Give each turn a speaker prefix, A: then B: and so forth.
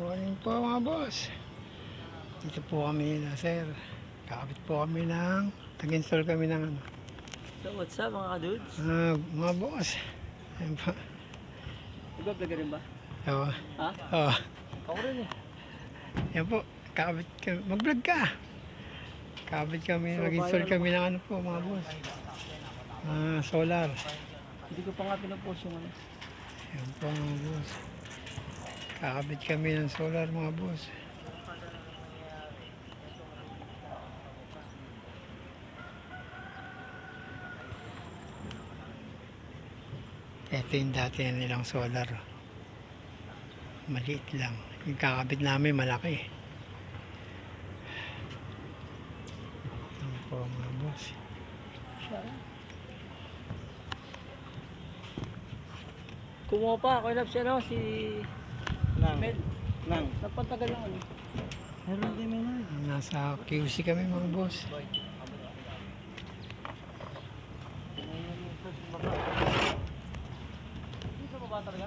A: Morning po mga boss. Dito po kami na sir. Kakabit po kami ng nag-install kami ng ano.
B: So what's up mga kadudes?
A: Mga boss. Ayun po.
B: Nag-vlog rin ba?
A: Oo.
B: Ha?
A: Oo.
B: Ako rin eh.
A: Yan po. Kakabit kami. Mag-vlog ka. Kakabit kami.
B: So,
A: Nag-install
B: viral
A: kami ng ano po mga boss. Solar.
B: Hindi ko pa nga pinapost yung ano.
A: Yan po mga boss. Kakabit kami ng solar mga boss. Ito yung dati nilang solar. Maliit lang. Yung kakabit namin malaki. Yan po mga boss.
B: Kumuha pa, ako ilap siya no, si Med.
C: Nang.
B: Napatagal lang ano.
C: Meron din may nang.
A: Nasa QC kami mga boss.
B: Dito pa ba talaga?